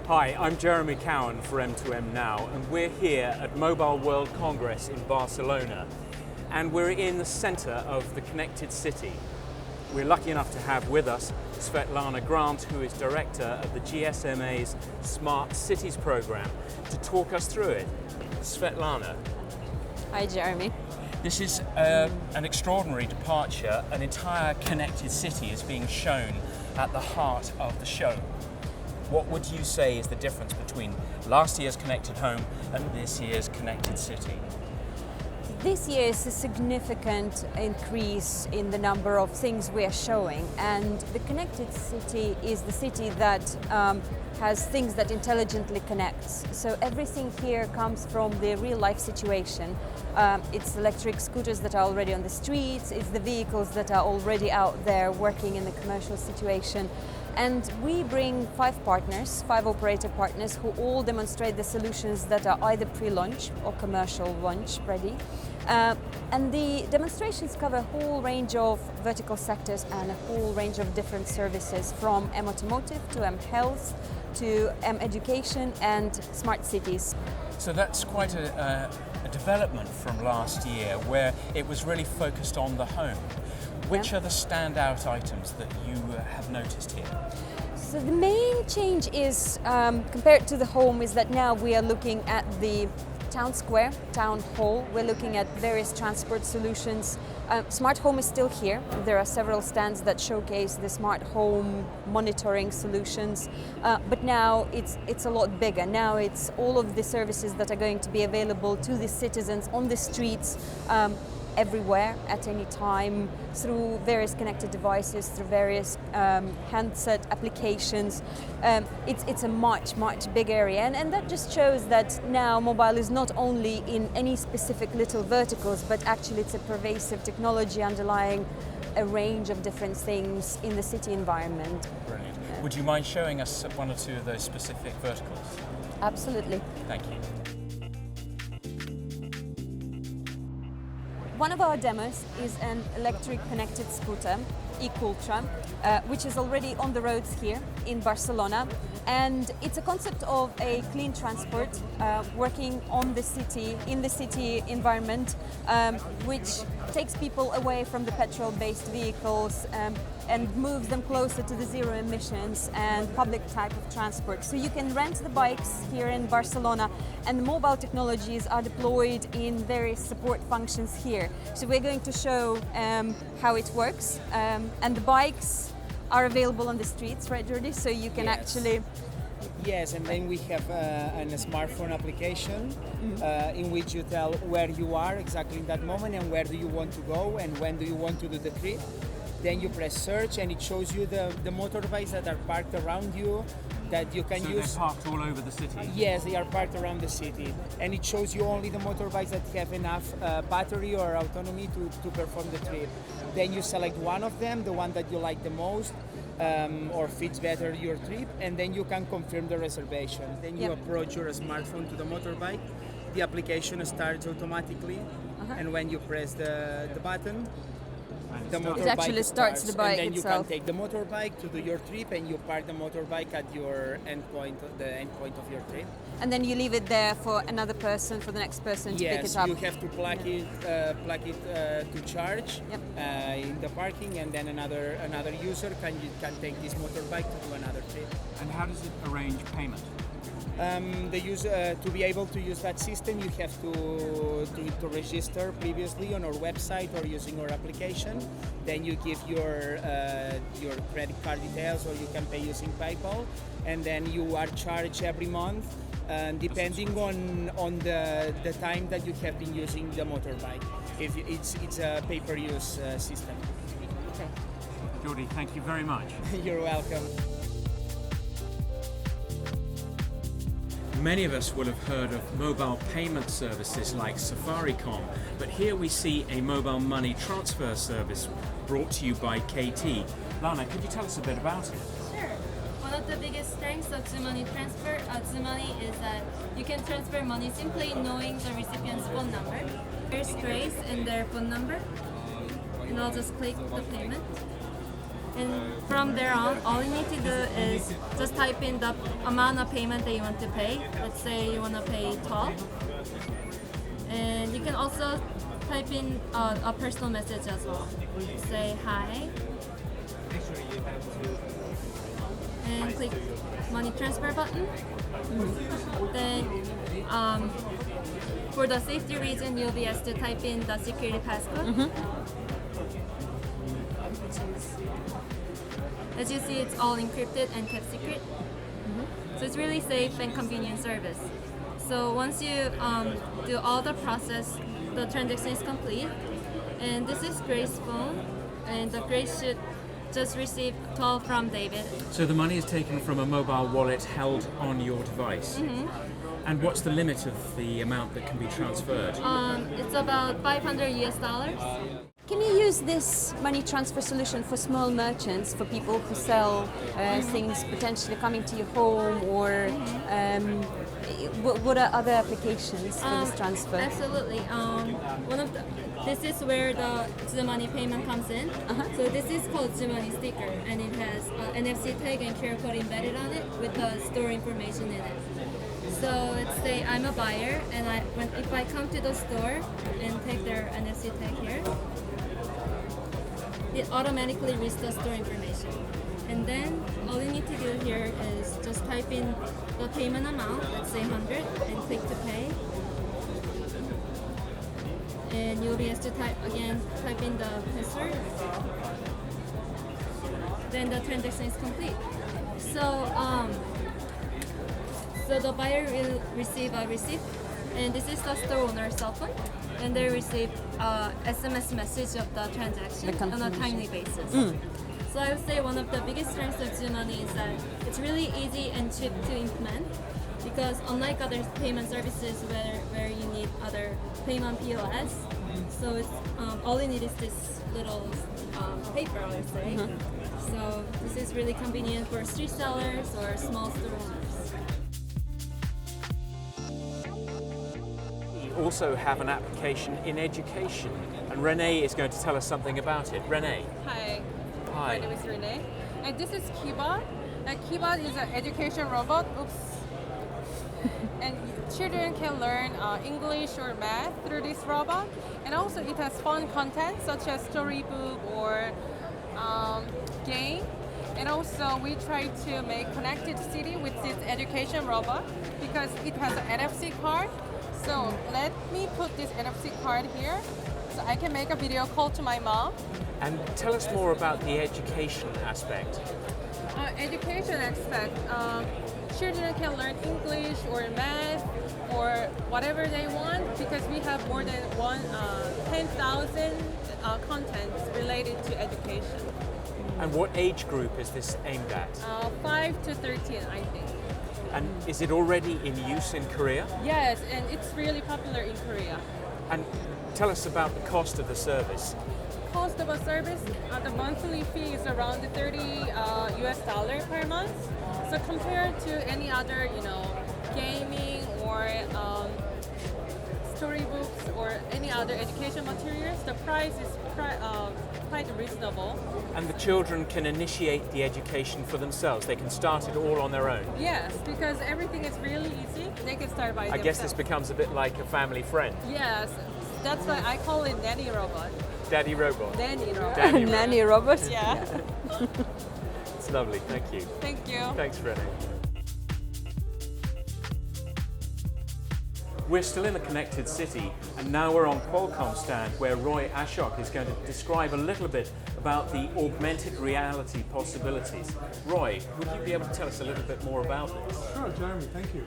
Hi, I'm Jeremy Cowan for M2M Now, and we're here at Mobile World Congress in Barcelona, and we're in the center of the connected city. We're lucky enough to have with us Svetlana Grant, who is director of the GSMA's Smart Cities program, to talk us through it. Svetlana. Hi, Jeremy. This is an extraordinary departure. An entire connected city is being shown at the heart of the show. What would you say is the difference between last year's Connected Home and this year's Connected City? This year is a significant increase in the number of things we are showing, and the connected city is the city that has things that intelligently connects. So everything here comes from the real life situation. It's electric scooters that are already on the streets, it's the vehicles that are already out there working in the commercial situation. And we bring 5 operator partners who all demonstrate the solutions that are either pre-launch or commercial launch ready. And the demonstrations cover a whole range of vertical sectors and a whole range of different services, from M-Automotive to M-Health to M-Education and Smart Cities. So that's quite a development from last year, where it was really focused on the home. Which are the standout items that you have noticed here? So the main change is, compared to the home, is that now we are looking at the town square, town hall. We're looking at various transport solutions. Smart home is still here. There are several stands that showcase the smart home monitoring solutions, but now it's a lot bigger. Now it's all of the services that are going to be available to the citizens on the streets, everywhere, at any time, through various connected devices, through various handset applications. It's a much bigger area, and that just shows that now mobile is not only in any specific little verticals, but actually it's a pervasive technology underlying a range of different things in the city environment. Brilliant. Would you mind showing us one or two of those specific verticals? Absolutely. Thank you. One of our demos is an electric connected scooter, eCultra, which is already on the roads here in Barcelona. And it's a concept of a clean transport working on the city, in the city environment, which takes people away from the petrol-based vehicles and moves them closer to the zero emissions and public type of transport. So you can rent the bikes here in Barcelona, and the mobile technologies are deployed in various support functions here. So we're going to show how it works, and the bikes are available on the streets, right, Jordi? So you can actually... Yes, and then we have a smartphone application in which you tell where you are exactly in that moment and where do you want to go and when do you want to do the trip. Then you press search and it shows you the motorbikes that are parked around you that you can use. So they're parked all over the city? Yes, they are parked around the city. And it shows you only the motorbikes that have enough battery or autonomy to perform the trip. Then you select one of them, the one that you like the most, or fits better your trip, and then you can confirm the reservation. Then you approach your smartphone to the motorbike, the application starts automatically, and when you press the button, the motorbike it actually starts the bike and then itself. You can take the motorbike to do your trip, and you park the motorbike at your the end point of your trip. And then you leave it there for another person, for the next person to pick it up. Yes, you have to plug it to charge in the parking, and then another user can take this motorbike to do another trip. And how does it arrange payment? The user to be able to use that system, you have to register previously on our website or using our application. Then you give your credit card details, or you can pay using PayPal, and then you are charged every month, depending on the time that you have been using the motorbike. If it's a pay-per-use system. Okay. Jordi, thank you very much. You're welcome. Many of us will have heard of mobile payment services like Safaricom, but here we see a mobile money transfer service brought to you by KT. Lana, could you tell us a bit about it? Sure. One of the biggest strengths of Money transfer, Money, is that you can transfer money simply knowing the recipient's phone number. There's Grace and their phone number, and I'll just click the payment. And from there on, all you need to do is just type in the amount of payment that you want to pay. Let's say you want to pay 12. And you can also type in a personal message as well. Say hi. And click money transfer button. Then for the safety reason, you'll be asked to type in the security passcode. As you see, it's all encrypted and kept secret. So it's really safe and convenient service. So once you do all the process, the transaction is complete. And this is Grace's phone, and the Grace should just receive 12 from David. So the money is taken from a mobile wallet held on your device. And what's the limit of the amount that can be transferred? It's about $500 US. Can you use this money transfer solution for small merchants, for people who sell things potentially coming to your home, or what are other applications for this transfer? Absolutely. This is where the Money payment comes in. So this is called Money sticker, and it has NFC tag and QR code embedded on it with the store information in it. So let's say I'm a buyer, and if I come to the store and take their NFC tag here, it automatically reads the store information. And then all you need to do here is just type in the payment amount, let's say 100, and click to pay. And you'll be asked to type in the password. Then the transaction is complete. So the buyer will receive a receipt, and this is the store owner's cell phone, and they receive SMS message of the transaction on a timely basis. So I would say one of the biggest strengths of Money is that it's really easy and cheap to implement, because unlike other payment services where you need other payment POS, so it's all you need is this little paper, I would say. So this is really convenient for street sellers or small store owners. We also have an application in education, and Renee is going to tell us something about it. Renee. Hi. Hi. My name is Renee, and this is Keyboard. And Keyboard is an education robot. Oops. And children can learn English or math through this robot. And also it has fun content such as storybook or game. And also we try to make connected city with this education robot because it has an NFC card. So let me put this NFC card here so I can make a video call to my mom. And tell us more about the education aspect. Education aspect. Children can learn English or math or whatever they want because we have more than 10,000 contents related to education. And what age group is this aimed at? 5 to 13, I think. And is it already in use in Korea? Yes, and it's really popular in Korea. And tell us about the cost of the service. Cost of a service, the monthly fee is around $30 US per month. So compared to any other, gaming or storybooks or any other education materials, the price is quite reasonable. And the children can initiate the education for themselves. They can start it all on their own. Yes, because everything is really easy. They can start by themselves. I guess this becomes a bit like a family friend. Yes, that's why I call it nanny robot. Daddy robot. Nanny robot. Daddy robot. Nanny robot? Yeah. It's lovely, thank you. Thank you. Thanks, Renee. We're still in the connected city, and now we're on Qualcomm stand where Roy Ashok is going to describe a little bit about the augmented reality possibilities. Roy, would you be able to tell us a little bit more about this? Sure, Jeremy, thank you.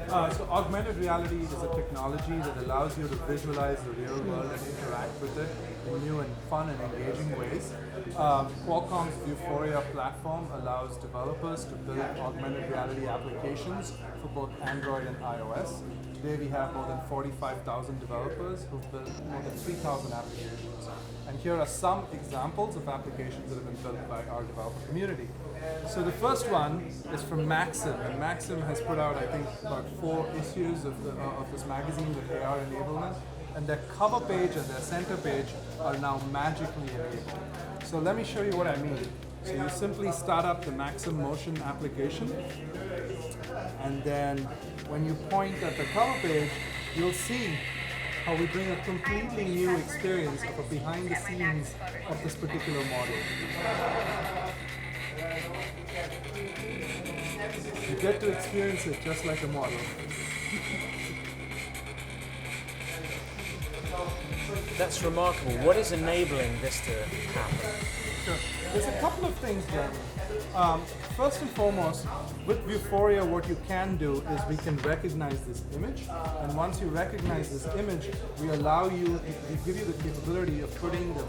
So augmented reality is a technology that allows you to visualize the real world and interact with it in new and fun and engaging ways. Qualcomm's Vuforia platform allows developers to build augmented reality applications for both Android and iOS. Today we have more than 45,000 developers who've built more than 3,000 applications. And here are some examples of applications that have been built by our developer community. So the first one is from Maxim, and Maxim has put out, I think, about 4 issues of this magazine with AR enablement, and their cover page and their center page are now magically enabled. So let me show you what I mean. So you simply start up the Maxim Motion application, and then when you point at the cover page, you'll see how we bring a completely new experience of a behind the scenes of this particular model. You get to experience it just like a model. That's remarkable. What is enabling this to happen? Sure. There's a couple of things, Jeremy. First and foremost, with Vuforia, what you can do is we can recognize this image, and once you recognize this image, we allow you, we give you the capability of putting the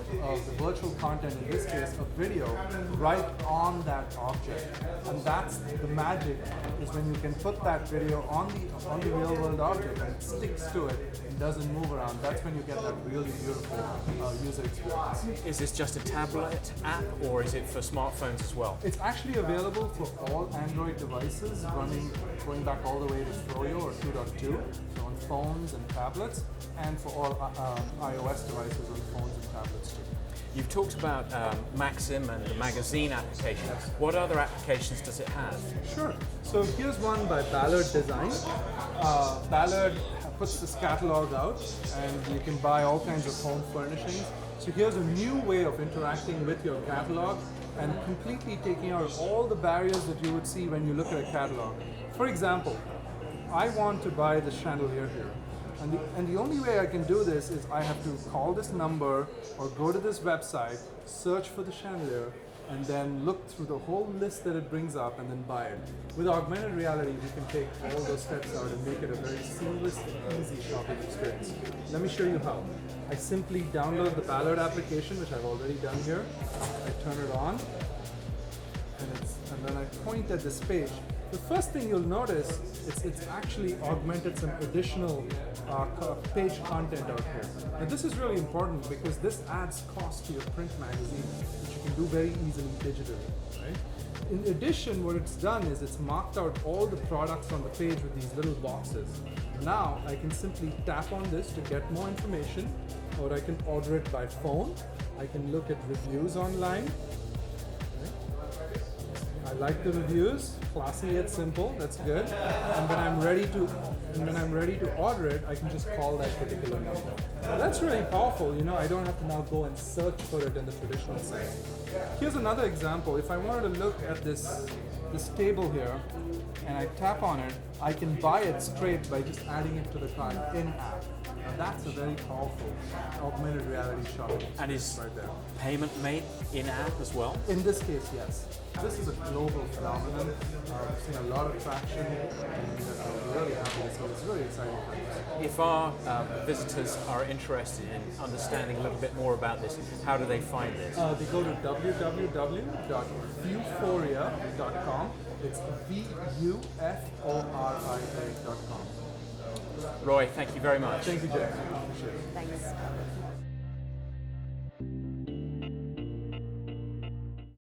virtual content, in this case a video, right on that object. And that's the magic, is when you can put that video on the real world object and it sticks to it and doesn't move around. That's when you get that really beautiful user experience. Is this just a tablet app, or is it for smartphones as well? It's actually available for all Android devices going back all the way to Froyo or 2.2, so on phones and tablets, and for all iOS devices on phones and tablets too. You've talked about Maxim and the magazine application. What other applications does it have? Sure. So here's one by Ballard Design. Ballard puts this catalog out, and you can buy all kinds of home furnishings. So here's a new way of interacting with your catalog and completely taking out all the barriers that you would see when you look at a catalog. For example, I want to buy the chandelier here. And the only way I can do this is I have to call this number or go to this website, search for the chandelier, and then look through the whole list that it brings up and then buy it. With augmented reality, we can take all those steps out and make it a very seamless and easy shopping experience. Let me show you how. I simply download the Ballard application, which I've already done here. I turn it on, and then I point at this page. The first thing you'll notice is it's actually augmented some additional page content out here. Now this is really important because this adds cost to your print magazine, which you can do very easily digitally, right? In addition, what it's done is it's marked out all the products on the page with these little boxes. Now I can simply tap on this to get more information, or I can order it by phone. I can look at reviews online. I like the reviews, classy yet simple, that's good. And when I'm ready to order it, I can just call that particular number. Now that's really powerful, you know, I don't have to now go and search for it in the traditional sense. Here's another example. If I wanted to look at this table here and I tap on it, I can buy it straight by just adding it to the cart in-app. Now that's a very powerful augmented reality shopping And is right there. payment made in-app as well? In this case, yes. This is a global phenomenon. We've seen a lot of traction, and we're really happy to see. It's really exciting for us. If our visitors are interested in understanding a little bit more about this, how do they find this? They go to www.vuforia.com. It's VUFORIA.com. Roy, thank you very much. Thank you, Jack. Appreciate it. Thanks.